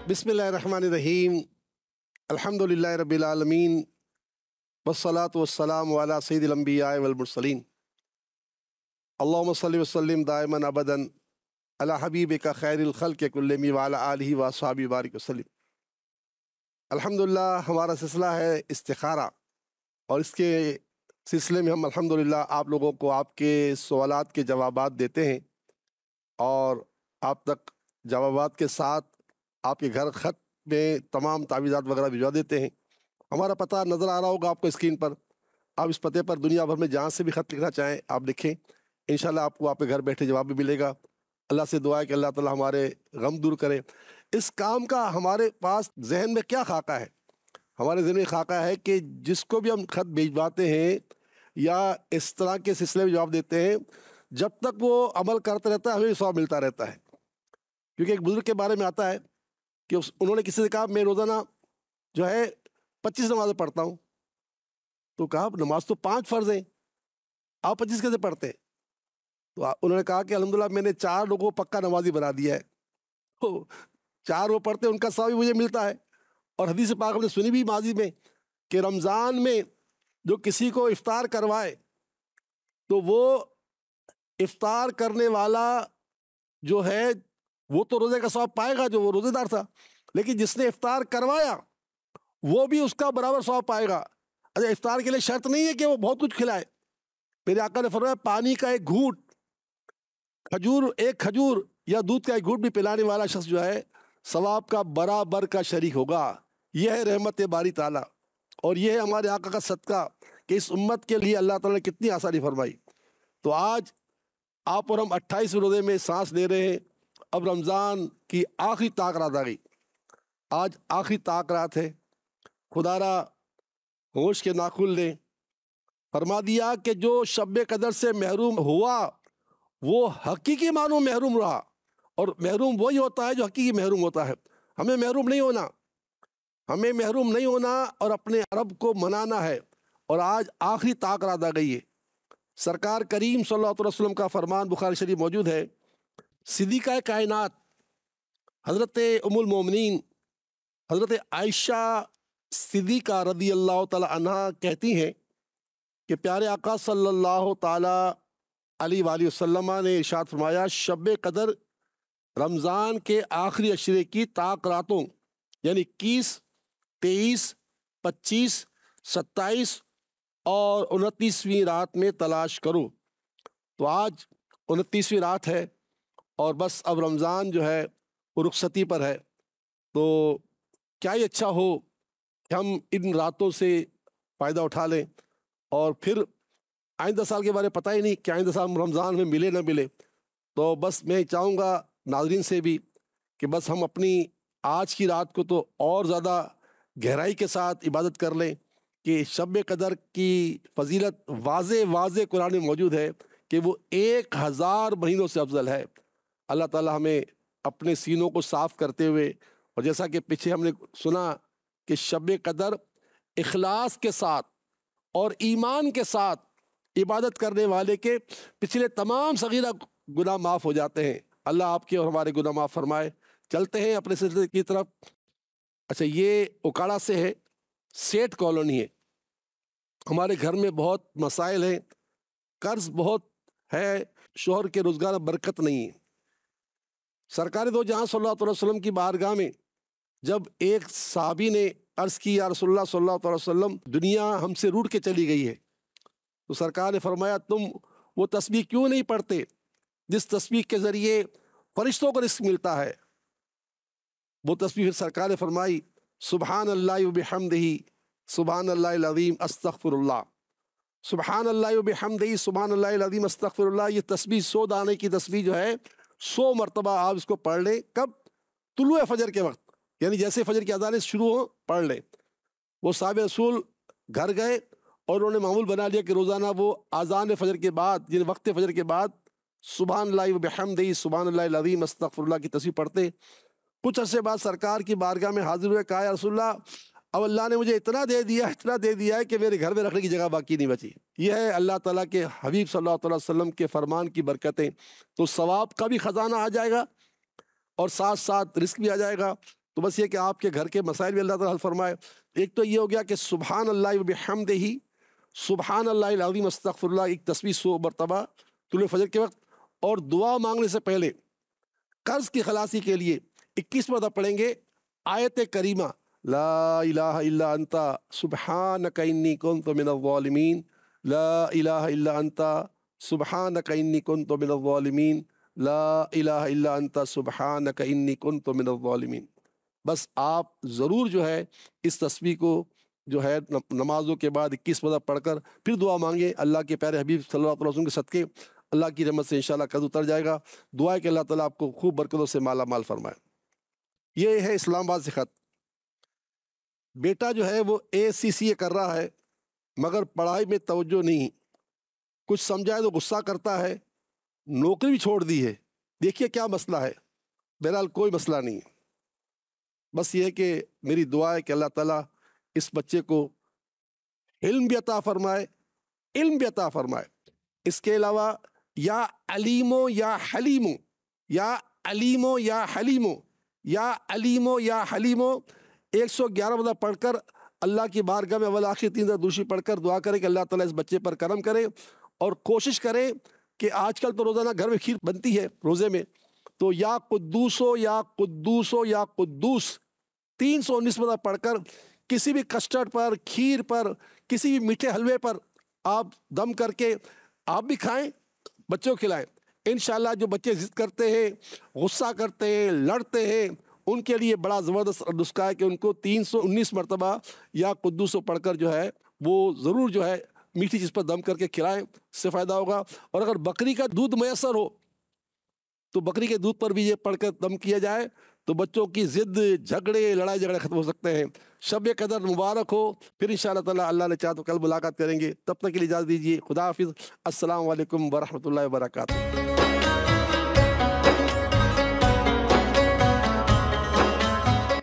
बिस्मिल्लाहिर्रहमानिर्रहीम अल्हम्दुलिल्लाहि रब्बिल आलमीन वस्सलातु वस्सलामु अला सय्यिदिल अंबिया वल मुरसलीन अल्लाहुम्मा सल्लि वसल्लिम दाइमन अबदन अला हबीबिका खैरिल खल्क़ि कुल्लिहिम व अला आलिहि व अस्हाबिहि बारिक वसल्लिम। अल्हम्दुलिल्लाह हमारा सिलसिला है इस्तिखारा, और इसके सिलसिले में हम अल्हम्दुलिल्लाह आप लोगों को आपके सवालात के जवाबात देते हैं और आप तक जवाबात के साथ आपके घर ख़त में तमाम तावीज़ात वगैरह भिजवा देते हैं। हमारा पता नज़र आ रहा होगा आपको स्क्रीन पर। आप इस पते पर दुनिया भर में जहाँ से भी ख़त लिखना चाहें आप लिखें, इंशाल्लाह आपको आपके घर बैठे जवाब भी मिलेगा। अल्लाह से दुआ है कि अल्लाह ताला हमारे गम दूर करे। इस काम का हमारे पास जहन में क्या खाका है? हमारे जहन में खाका है कि जिसको भी हम ख़त भिजवाते हैं या इस तरह के सिलसिले में जवाब देते हैं, जब तक वो अमल करता रहता है हमें सवाब मिलता रहता है। क्योंकि एक बुजुर्ग के बारे में आता है कि उन्होंने किसी से कहा मैं रोज़ाना जो है 25 नमाज़ें पढ़ता हूँ। तो कहा नमाज तो 5 फ़र्ज़ हैं, आप 25 कैसे पढ़ते हैं? तो उन्होंने कहा कि अल्हम्दुलिल्लाह मैंने 4 लोगों को पक्का नमाजी बना दिया है। तो 4 वो पढ़ते हैं, उनका सवाब भी मुझे मिलता है। और हदीस पाक हमने सुनी भी माजी में कि रमज़ान में जो किसी को इफ्तार करवाए तो वो इफ्तार करने वाला जो है वो तो रोज़े का सवाब पाएगा जो वो रोज़ेदार था, लेकिन जिसने इफ्तार करवाया वो भी उसका बराबर सवाब पाएगा। अच्छा, इफ्तार के लिए शर्त नहीं है कि वो बहुत कुछ खिलाए। मेरे आका ने फरमाया पानी का एक घूंट, एक खजूर या दूध का एक घूंट भी पिलाने वाला शख्स जो है सवाब का बराबर का शरीक होगा। यह है रहमत बारी ताला, और यह है हमारे आका का सदका कि इस उम्मत के लिए अल्लाह ताला ने कितनी आसानी फरमाई। तो आज आप और हम 28 रोज़े में सांस ले रहे हैं। अब रमज़ान की आखिरी ताक रात आ गई। आज आखिरी ताक रात है। खुदारा होश के नाखुल ने फरमा दिया कि जो शब कदर से महरूम हुआ वो हकीकी मानो महरूम रहा, और महरूम वही होता है जो हकीकी महरूम होता है। हमें महरूम नहीं होना, हमें महरूम नहीं होना और अपने रब को मनाना है। और आज आखिरी ताक रात आ गई है। सरकार करीम सल्लल्लाहु अलैहि वसल्लम का फरमान बुखारी शरीफ मौजूद है। सिद्दीक़ा कायनात हज़रत उम्मुल मोमिनीन हज़रत आयशा सिद्दीक़ा रज़ी अल्लाह ताला अन्हा कहती हैं कि प्यारे आका सल्लल्लाहु ताला अलैहि वसल्लम ने इरशाद फरमाया, शब कदर रमज़ान के आखिरी अशरे की ताक रातों यानी 21, 23, 25, 27 और 29वीं रात में तलाश करो। तो आज 29वीं रात है और बस अब रमज़ान जो है वो रुखसती पर है। तो क्या ही अच्छा हो कि हम इन रातों से फ़ायदा उठा लें, और फिर आइंदा साल के बारे में पता ही नहीं कि आइंदा साल रमज़ान में मिले ना मिले। तो बस मैं चाहूँगा नाज़रीन से भी कि बस हम अपनी आज की रात को तो और ज़्यादा गहराई के साथ इबादत कर लें कि शब कदर की फजीलत वाज़े कुरान में मौजूद है कि वो 1000 महीनों से अफजल है। अल्लाह ताला हमें अपने सीनों को साफ़ करते हुए, और जैसा कि पीछे हमने सुना कि शब कदर इखलास के साथ और ईमान के साथ इबादत करने वाले के पिछले तमाम सगीरा गुनाह माफ़ हो जाते हैं। अल्लाह आपके और हमारे गुनाह माफ़ फरमाए। चलते हैं अपने सिलसिले की तरफ। अच्छा, ये उकाड़ा से है, सेठ कॉलोनी है। हमारे घर में बहुत मसाइल हैं, कर्ज बहुत है, शोहर के रोज़गार बरकत नहीं है। सरकार दो जहाँ सल्लल्लाहु अलैहि वसल्लम की बारगाह में जब एक साहबी ने अर्ज़ की, या रसूलुल्लाह सल्लल्लाहु अलैहि वसल्लम दुनिया हमसे रूठ के चली गई है। तो सरकार ने फरमाया तुम वो तस्बीह क्यों नहीं पढ़ते जिस तस्बीह के ज़रिए फरिश्तों को रिस्क मिलता है। वो तस्बीह फिर सरकार ने फरमाई, सुबहानल्लाहि व बिहम्दिही सुबहानल्लाहिल अज़ीम अस्तग़फिरुल्लाह, सुबहानल्लाहि व बिहम्दिही सुबहानल्लाहिल अज़ीम अस्तग़फिरुल्लाह। ये तस्बीह 100 दाने की तस्बीह जो है 100 मरतबा आप इसको पढ़ लें। कब? तुलुए फजर के वक्त, यानी जैसे फजर की अज़ानें शुरू हो पढ़ लें। वो साहब रसूल घर गए और उन्होंने मामूल बना लिया कि रोज़ाना वो आज़ान फजर के बाद, यानी वक्त फजर के बाद सुबहानल्लाहि व बिहम्दिही सुबहानल्लाहिल अज़ीम अस्तग़फिरुल्लाह की तस्बीह पढ़ते। कुछ अरसे बाद सरकार की बारगाह में हाजिर हुए, कहा या रसूलल्लाह अब अल्लाह ने मुझे इतना दे दिया है कि मेरे घर में रखने की जगह बाकी नहीं बची। यह है अल्लाह ताला के हबीब सल्लल्लाहु अलैहि वसल्लम के फरमान की बरकतें। तो सवाब का भी ख़जाना आ जाएगा और साथ साथ रिस्क भी आ जाएगा। تو بس یہ کہ آپ کے گھر کے مسائل بھی اللہ تعالیٰ حل فرمائے۔ ایک تو یہ ہو گیا کہ سبحان اللہ و بحمدہ، سبحان اللہ العظیم استغفر اللہ، ایک تسبیح 100 مرتبہ طلوع فجر کے وقت، اور دعا مانگنے سے پہلے قرض کی خلاصی کے لیے 21 مرتبہ پڑھیں گے آیت کریمہ لا الہ الا انت سبحانک انی کنت من الظالمین، لا الہ الا انت سبحانک انی کنت من الظالمین، لا الہ الا انت سبحانک انی کنت من الظالمین۔ بس آپ ضرور جو ہے اس تسبیح کو جو ہے نمازوں کے بعد 21 مرتبہ پڑھ کر پھر دعا مانگیں۔ اللہ کے پیارے حبیب صلی اللہ علیہ وسلم کے صدقے اللہ کی رحمت سے انشاءاللہ قرض اتر جائے گا۔ دعا ہے کہ اللہ تعالیٰ آپ کو خوب برکتوں سے مالا مال فرمائے۔ یہ ہے اسلام آباد سے خط۔ بیٹا جو ہے وہ ACCA کر رہا ہے مگر پڑھائی میں توجہ نہیں، کچھ سمجھائے تو غصہ کرتا ہے، نوکری بھی چھوڑ دی ہے، دیکھیے کیا مسئلہ ہے۔ بہرحال کوئی مسئلہ نہیں ہے، بس یہ ہے کہ میری دعا ہے کہ اللہ تعالیٰ اس بچے کو علم بھی عطا فرمائے، علم بھی عطا فرمائے۔ اس کے علاوہ یا علیمو یا حلیمو، یا علیمو یا حلیمو، یا علیمو یا حلیمو 111 مرتبہ پڑھ کر اللہ کی بارگاہ میں اول آخر 3 دوشی پڑھ کر دعا کرے کہ اللہ تعالیٰ اس بچے پر کرم کرے، اور کوشش کرے کہ آج کل تو روزانہ گھر میں کھیر بنتی ہے روزے میں، تو یا قدوسو یا قدوسو یا قدوس 319 مرتبہ پڑھ کر کسی بھی کسٹرڈ پر، کھیر پر، کسی بھی میٹھے حلوے پر آپ دم کر کے آپ بھی کھائیں، بچوں کو کھلائیں۔ انشاءاللہ جو بچے ضد کرتے ہیں، غصہ کرتے ہیں، لڑتے ہیں، ان کے لیے بڑا زبردست نسخہ ہے کہ ان کو 319 مرتبہ یا قدوسو پڑھ کر جو ہے وہ ضرور جو ہے میٹھی چیز پر دم کر کے کھلائیں، اس سے فائدہ ہوگا۔ اور اگر بکری کا دودھ میسر ہو تو بکری کے دودھ پر بھی یہ پڑھ کر دم کیا جائے تو بچوں کی ضد، جھگڑے، لڑائی جھگڑے ختم ہو سکتے ہیں۔ شب قدر مبارک ہو، پھر انشاءاللہ تعالیٰ اللہ نے چاہا تو کل ملاقات کریں گے، تب تک کے لیے اجازت دیجیے، خدا حافظ، السلام علیکم ورحمۃ اللہ وبرکاتہ۔